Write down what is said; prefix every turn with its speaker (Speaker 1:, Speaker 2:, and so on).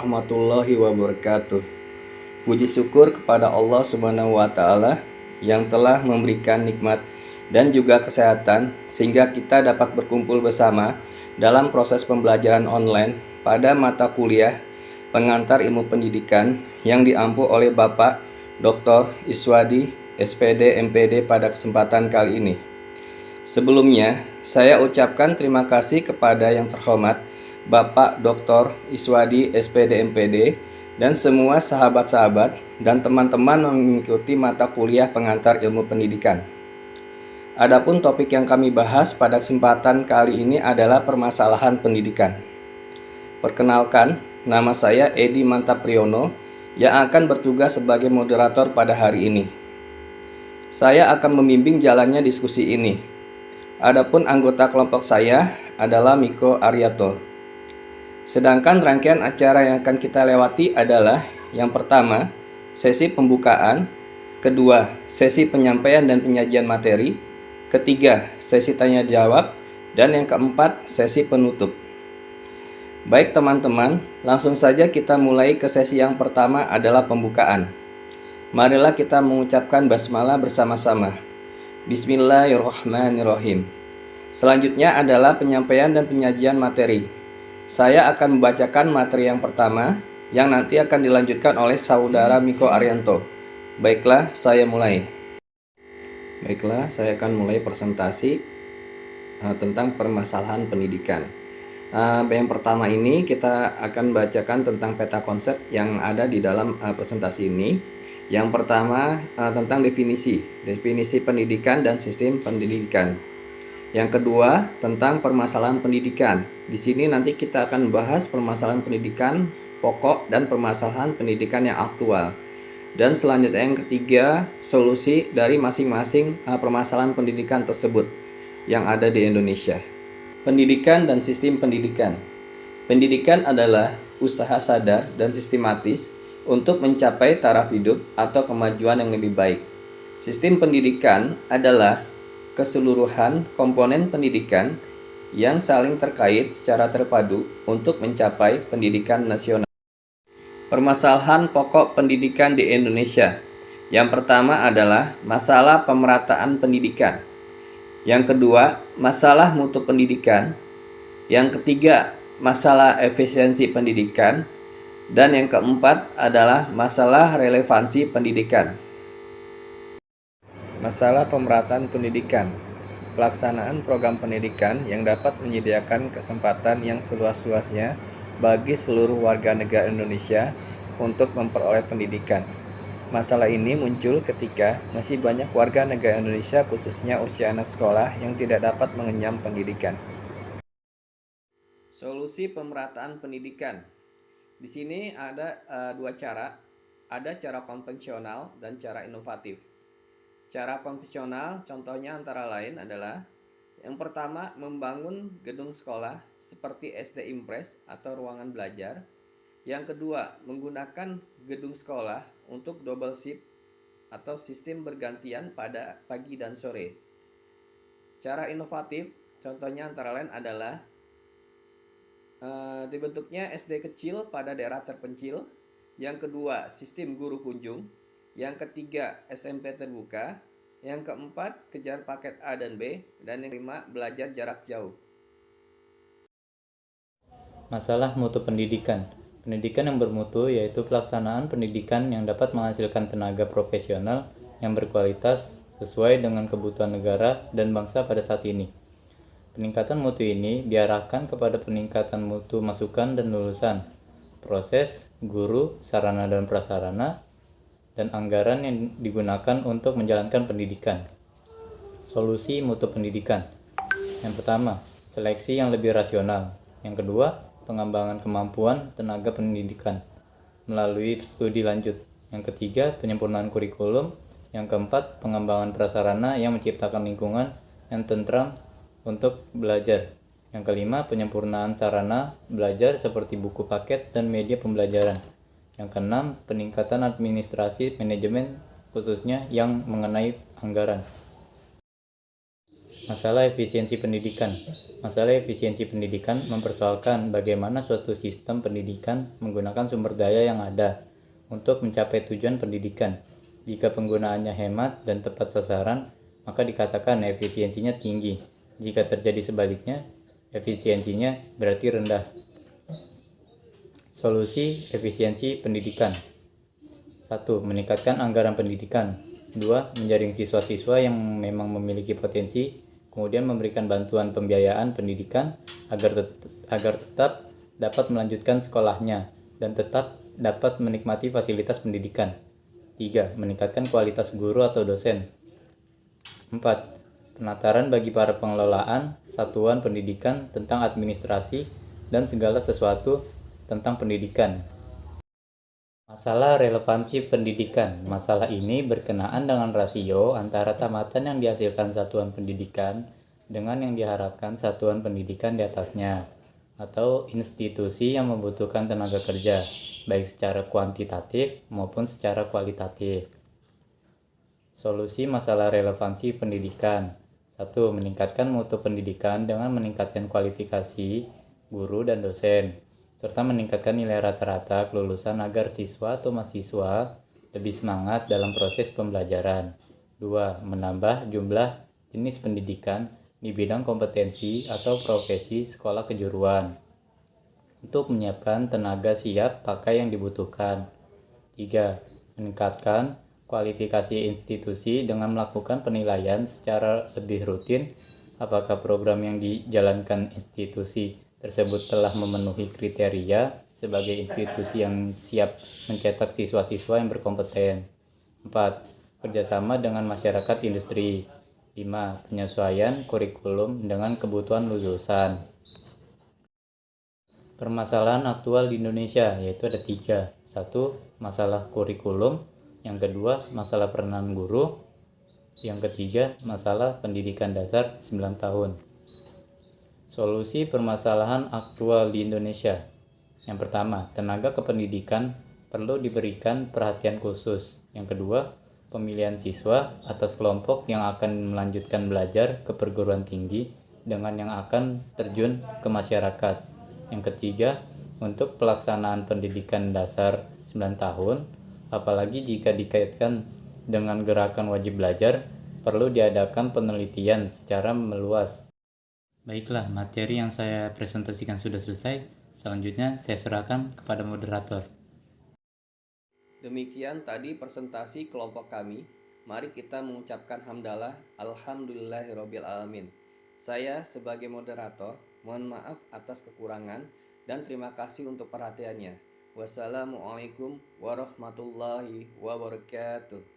Speaker 1: warahmatullahi wabarakatuh. Puji syukur kepada Allah Subhanahu wa taala yang telah memberikan nikmat dan juga kesehatan sehingga kita dapat berkumpul bersama dalam proses pembelajaran online pada mata kuliah pengantar ilmu pendidikan yang diampu oleh Bapak Dr. Iswadi SPD MPD pada kesempatan kali ini. Sebelumnya, saya ucapkan terima kasih kepada yang terhormat Bapak Dr. Iswadi SPD MPD dan semua sahabat-sahabat dan teman-teman yang mengikuti mata kuliah pengantar ilmu pendidikan. Adapun topik yang kami bahas pada kesempatan kali ini adalah permasalahan pendidikan. Perkenalkan, nama saya Edi Mantapriyono yang akan bertugas sebagai moderator pada hari ini. Saya akan membimbing jalannya diskusi ini. Adapun anggota kelompok saya adalah Miko Aryato. Sedangkan rangkaian acara yang akan kita lewati adalah yang pertama, sesi pembukaan, kedua, sesi penyampaian dan penyajian materi, ketiga, sesi tanya jawab, dan yang keempat, sesi penutup. Baik teman-teman, langsung saja kita mulai ke sesi yang pertama adalah pembukaan. Marilah kita mengucapkan basmalah bersama-sama. Bismillahirrahmanirrahim. Selanjutnya adalah penyampaian dan penyajian materi. Saya akan membacakan materi yang pertama yang nanti akan dilanjutkan oleh saudara Miko Aryanto. Baiklah, saya mulai. Baiklah, saya akan mulai presentasi tentang permasalahan pendidikan. Yang pertama ini kita akan bacakan tentang peta konsep yang ada di dalam presentasi ini. Yang pertama tentang definisi pendidikan dan sistem pendidikan. Yang kedua tentang permasalahan pendidikan. Di sini nanti kita akan membahas permasalahan pendidikan pokok dan permasalahan pendidikan yang aktual. Dan selanjutnya yang ketiga, solusi dari masing-masing permasalahan pendidikan tersebut yang ada di Indonesia. Pendidikan dan sistem pendidikan. Pendidikan adalah usaha sadar dan sistematis untuk mencapai taraf hidup atau kemajuan yang lebih baik. Sistem pendidikan adalah keseluruhan komponen pendidikan yang saling terkait secara terpadu untuk mencapai pendidikan nasional. Permasalahan pokok pendidikan di Indonesia. Yang pertama adalah masalah pemerataan pendidikan. Yang kedua, masalah mutu pendidikan. Yang ketiga, masalah efisiensi pendidikan. Dan yang keempat adalah masalah relevansi pendidikan. Masalah pemerataan pendidikan. Pelaksanaan program pendidikan yang dapat menyediakan kesempatan yang seluas-luasnya bagi seluruh warga negara Indonesia untuk memperoleh pendidikan. Masalah ini muncul ketika masih banyak warga negara Indonesia khususnya usia anak sekolah yang tidak dapat mengenyam pendidikan. Solusi pemerataan pendidikan. Di sini ada dua cara, ada cara konvensional dan cara inovatif. Cara konvensional contohnya antara lain adalah yang pertama membangun gedung sekolah seperti SD Impres atau ruangan belajar. Yang kedua menggunakan gedung sekolah untuk double shift atau sistem bergantian pada pagi dan sore. Cara inovatif contohnya antara lain adalah dibentuknya SD kecil pada daerah terpencil. Yang kedua, sistem guru kunjung. Yang ketiga, SMP terbuka. Yang keempat, kejar paket A dan B. Dan yang kelima, belajar jarak jauh.
Speaker 2: Masalah mutu pendidikan. Pendidikan yang bermutu yaitu pelaksanaan pendidikan yang dapat menghasilkan tenaga profesional yang berkualitas sesuai dengan kebutuhan negara dan bangsa pada saat ini. Peningkatan mutu ini diarahkan kepada peningkatan mutu masukan dan lulusan, proses, guru, sarana dan prasarana, dan anggaran yang digunakan untuk menjalankan pendidikan. Solusi mutu pendidikan. Yang pertama, seleksi yang lebih rasional. Yang kedua, pengembangan kemampuan tenaga pendidikan melalui studi lanjut. Yang ketiga, penyempurnaan kurikulum. Yang keempat, pengembangan prasarana yang menciptakan lingkungan yang tentram untuk belajar. Yang kelima, penyempurnaan sarana belajar seperti buku paket dan media pembelajaran. Yang keenam, peningkatan administrasi manajemen khususnya yang mengenai anggaran. Masalah efisiensi pendidikan. Masalah efisiensi pendidikan mempersoalkan bagaimana suatu sistem pendidikan menggunakan sumber daya yang ada untuk mencapai tujuan pendidikan. Jika penggunaannya hemat dan tepat sasaran, maka dikatakan efisiensinya tinggi. Jika terjadi sebaliknya, efisiensinya berarti rendah. Solusi efisiensi pendidikan. 1. Meningkatkan anggaran pendidikan. 2. Menjaring siswa-siswa yang memang memiliki potensi, kemudian memberikan bantuan pembiayaan pendidikan agar tetap dapat melanjutkan sekolahnya dan tetap dapat menikmati fasilitas pendidikan. 3. Meningkatkan kualitas guru atau dosen. 4. Penataran bagi para pengelolaan satuan pendidikan tentang administrasi dan segala sesuatu tentang pendidikan. Masalah relevansi pendidikan. Masalah ini berkenaan dengan rasio antara tamatan yang dihasilkan satuan pendidikan dengan yang diharapkan satuan pendidikan di atasnya, atau institusi yang membutuhkan tenaga kerja, baik secara kuantitatif maupun secara kualitatif. Solusi masalah relevansi pendidikan. 1. Meningkatkan mutu pendidikan dengan meningkatkan kualifikasi guru dan dosen, serta meningkatkan nilai rata-rata kelulusan agar siswa atau mahasiswa lebih semangat dalam proses pembelajaran. 2. Menambah jumlah jenis pendidikan di bidang kompetensi atau profesi sekolah kejuruan untuk menyiapkan tenaga siap pakai yang dibutuhkan. 3. Meningkatkan kualifikasi institusi dengan melakukan penilaian secara lebih rutin apakah program yang dijalankan institusi tersebut telah memenuhi kriteria sebagai institusi yang siap mencetak siswa-siswa yang berkompeten. 4. Kerjasama dengan masyarakat industri. 5. Penyesuaian kurikulum dengan kebutuhan lulusan. Permasalahan aktual di Indonesia yaitu ada 3. 1. Masalah kurikulum. Yang kedua, masalah peranan guru. Yang ketiga, masalah pendidikan dasar 9 tahun. Solusi permasalahan aktual di Indonesia. Yang pertama, tenaga kependidikan perlu diberikan perhatian khusus. Yang kedua, pemilihan siswa atas kelompok yang akan melanjutkan belajar ke perguruan tinggi dengan yang akan terjun ke masyarakat. Yang ketiga, untuk pelaksanaan pendidikan dasar 9 tahun, apalagi jika dikaitkan dengan gerakan wajib belajar, perlu diadakan penelitian secara meluas. Baiklah, materi yang saya presentasikan sudah selesai. Selanjutnya saya serahkan kepada moderator.
Speaker 1: Demikian tadi presentasi kelompok kami. Mari kita mengucapkan hamdalah alhamdulillahirabbil alamin. Saya sebagai moderator mohon maaf atas kekurangan dan terima kasih untuk perhatiannya. Wassalamualaikum warahmatullahi wabarakatuh.